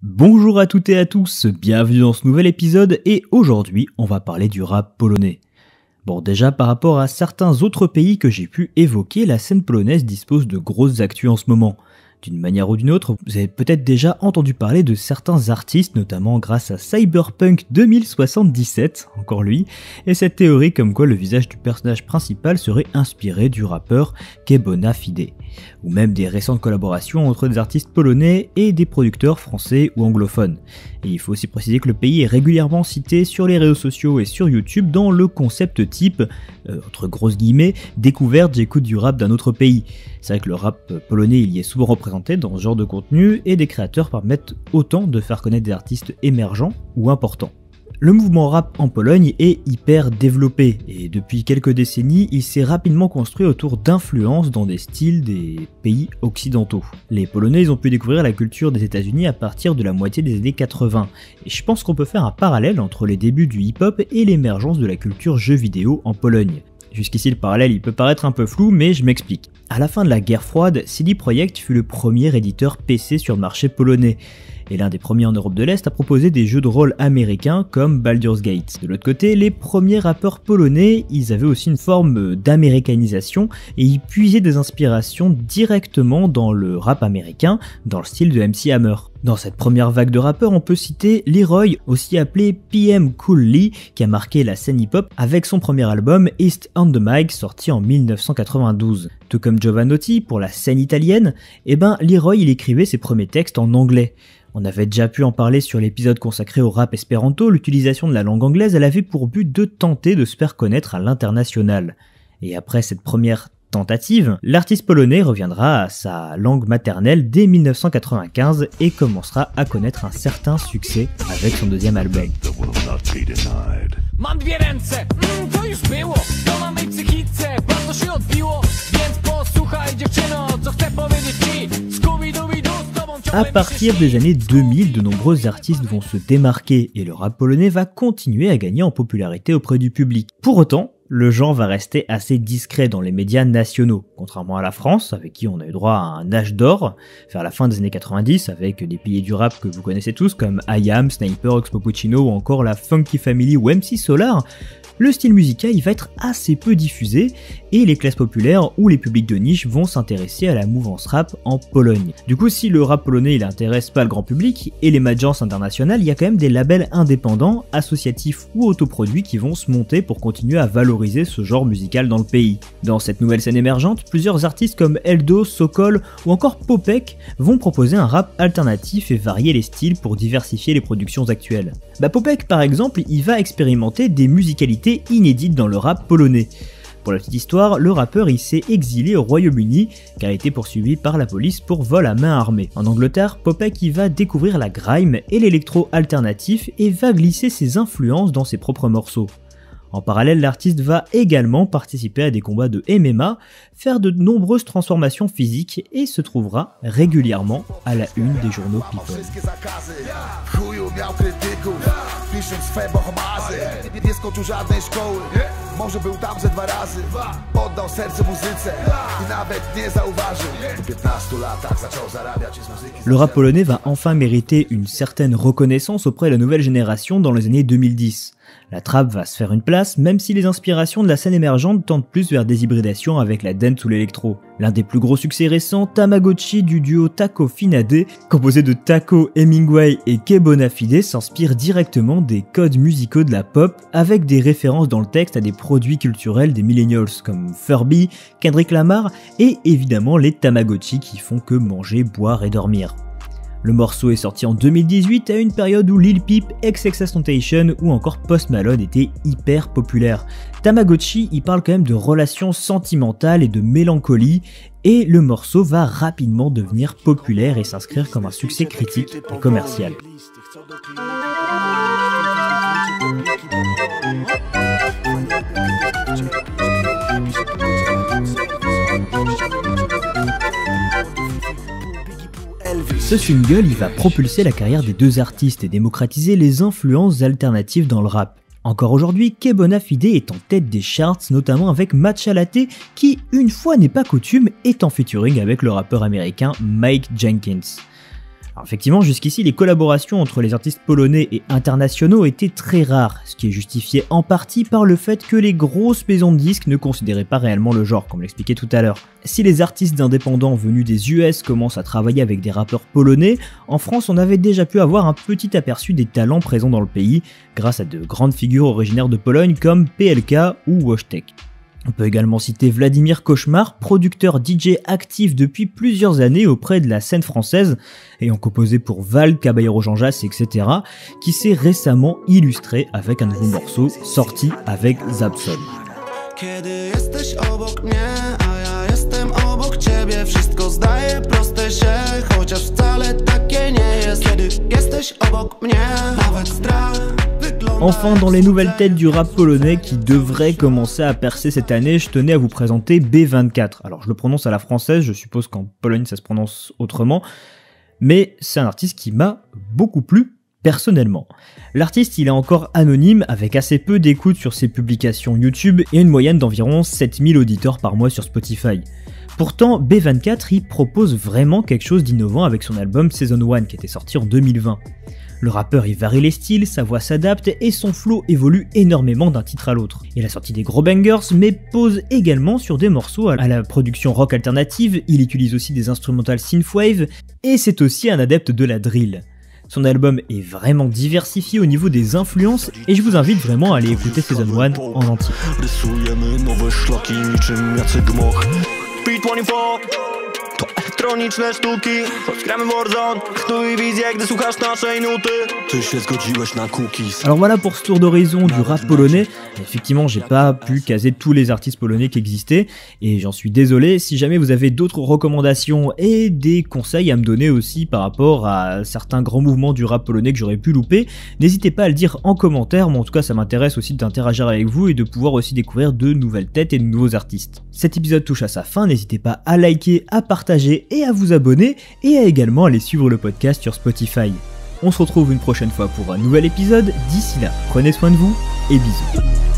Bonjour à toutes et à tous, bienvenue dans ce nouvel épisode et aujourd'hui on va parler du rap polonais. Bon déjà par rapport à certains autres pays que j'ai pu évoquer, la scène polonaise dispose de grosses actus en ce moment. D'une manière ou d'une autre, vous avez peut-être déjà entendu parler de certains artistes, notamment grâce à Cyberpunk 2077, encore lui, et cette théorie comme quoi le visage du personnage principal serait inspiré du rappeur Kebona Fide, ou même des récentes collaborations entre des artistes polonais et des producteurs français ou anglophones. Et il faut aussi préciser que le pays est régulièrement cité sur les réseaux sociaux et sur YouTube dans le concept type, entre grosses guillemets, découverte, j'écoute du rap d'un autre pays. C'est vrai que le rap polonais il y est souvent représenté dans ce genre de contenu et des créateurs permettent autant de faire connaître des artistes émergents ou importants. Le mouvement rap en Pologne est hyper développé et depuis quelques décennies, il s'est rapidement construit autour d'influences dans des styles des pays occidentaux. Les Polonais ont pu découvrir la culture des États-Unis à partir de la moitié des années 80 et je pense qu'on peut faire un parallèle entre les débuts du hip-hop et l'émergence de la culture jeux vidéo en Pologne. Jusqu'ici le parallèle il peut paraître un peu flou mais je m'explique. À la fin de la guerre froide, CD Projekt fut le premier éditeur PC sur le marché polonais et l'un des premiers en Europe de l'Est à proposer des jeux de rôle américains comme Baldur's Gate. De l'autre côté, les premiers rappeurs polonais, ils avaient aussi une forme d'américanisation et ils puisaient des inspirations directement dans le rap américain, dans le style de MC Hammer. Dans cette première vague de rappeurs, on peut citer Leroy, aussi appelé PM Cool Lee, qui a marqué la scène hip-hop avec son premier album East on the Mic sorti en 1992. Tout comme Jovanotti pour la scène italienne, Leroy il écrivait ses premiers textes en anglais. On avait déjà pu en parler sur l'épisode consacré au rap espéranto, l'utilisation de la langue anglaise elle avait pour but de tenter de se faire connaître à l'international. Et après cette première tentative, l'artiste polonais reviendra à sa langue maternelle dès 1995 et commencera à connaître un certain succès avec son deuxième album. À partir des années 2000, de nombreux artistes vont se démarquer et le rap polonais va continuer à gagner en popularité auprès du public. Pour autant, le genre va rester assez discret dans les médias nationaux, contrairement à la France, avec qui on a eu droit à un âge d'or, vers la fin des années 90, avec des piliers du rap que vous connaissez tous comme IAM, Sniper, Oxmo Puccino ou encore la Funky Family ou MC Solar. Le style musical il va être assez peu diffusé et les classes populaires ou les publics de niche vont s'intéresser à la mouvance rap en Pologne. Du coup, si le rap polonais il intéresse pas le grand public et les majors internationales, il y a quand même des labels indépendants, associatifs ou autoproduits qui vont se monter pour continuer à valoriser ce genre musical dans le pays. Dans cette nouvelle scène émergente, plusieurs artistes comme Eldo, Sokol ou encore Popek vont proposer un rap alternatif et varier les styles pour diversifier les productions actuelles. Popek par exemple, il va expérimenter des musicalités inédites dans le rap polonais. Pour la petite histoire, le rappeur il s'est exilé au Royaume-Uni car il a été poursuivi par la police pour vol à main armée. En Angleterre, Popek il va découvrir la grime et l'électro alternatif et va glisser ses influences dans ses propres morceaux. En parallèle, l'artiste va également participer à des combats de MMA, faire de nombreuses transformations physiques et se trouvera régulièrement à la une des journaux People. Le rap polonais va enfin mériter une certaine reconnaissance auprès de la nouvelle génération dans les années 2010. La trap va se faire une place, même si les inspirations de la scène émergente tendent plus vers des hybridations avec la dance ou l'électro. L'un des plus gros succès récents, Tamagotchi du duo Taco Finade, composé de Taco Hemingway et Kebona Fide, s'inspire directement des codes musicaux de la pop, avec des références dans le texte à des produits culturels des millennials comme Furby, Kendrick Lamar et évidemment les Tamagotchi qui font que manger, boire et dormir. Le morceau est sorti en 2018 à une période où Lil Peep, XXXTentacion ou encore Post Malone étaient hyper populaires. Tamagotchi il parle quand même de relations sentimentales et de mélancolie et le morceau va rapidement devenir populaire et s'inscrire comme un succès critique et commercial. Ce single il va propulser la carrière des deux artistes et démocratiser les influences alternatives dans le rap. Encore aujourd'hui, Kebona Fide est en tête des charts, notamment avec Matcha Latte, qui, une fois n'est pas coutume, est en featuring avec le rappeur américain Mike Jenkins. Alors effectivement, jusqu'ici, les collaborations entre les artistes polonais et internationaux étaient très rares, ce qui est justifié en partie par le fait que les grosses maisons de disques ne considéraient pas réellement le genre, comme l'expliquais tout à l'heure. Si les artistes indépendants venus des US commencent à travailler avec des rappeurs polonais, en France on avait déjà pu avoir un petit aperçu des talents présents dans le pays, grâce à de grandes figures originaires de Pologne comme PLK ou Wojtek. On peut également citer Vladimir Cauchemar, producteur DJ actif depuis plusieurs années auprès de la scène française, ayant composé pour Val, Caballero Jean Jass, etc., qui s'est récemment illustré avec un nouveau morceau sorti avec Zabson. Enfin, dans les nouvelles têtes du rap polonais qui devraient commencer à percer cette année, je tenais à vous présenter B24. Alors je le prononce à la française, je suppose qu'en Pologne ça se prononce autrement, mais c'est un artiste qui m'a beaucoup plu personnellement. L'artiste il est encore anonyme avec assez peu d'écoute sur ses publications YouTube et une moyenne d'environ 7000 auditeurs par mois sur Spotify. Pourtant, B24 il propose vraiment quelque chose d'innovant avec son album Season 1 qui était sorti en 2020. Le rappeur il varie les styles, sa voix s'adapte et son flow évolue énormément d'un titre à l'autre. Il a sorti des gros bangers mais pose également sur des morceaux à la production rock alternative, il utilise aussi des instrumentales synthwave et c'est aussi un adepte de la drill. Son album est vraiment diversifié au niveau des influences et je vous invite vraiment à aller écouter Season 1 en entier. To elektroniczne sztuki, choć gramy Warzone, chtuj wizję, gdy słuchasz naszej nuty. Ty się zgodziłeś na cookies. Alors voilà pour ce tour d'horizon du rap polonais. Effectivement, j'ai pas pu caser tous les artistes polonais qui existaient et j'en suis désolé. Si jamais vous avez d'autres recommandations et des conseils à me donner aussi par rapport à certains grands mouvements du rap polonais que j'aurais pu louper, n'hésitez pas à le dire en commentaire, mais en tout cas ça m'intéresse aussi d'interagir avec vous et de pouvoir aussi découvrir de nouvelles têtes et de nouveaux artistes. Cet épisode touche à sa fin, n'hésitez pas à liker, à partager et à vous abonner et à également aller suivre le podcast sur Spotify. On se retrouve une prochaine fois pour un nouvel épisode, d'ici là, prenez soin de vous et bisous.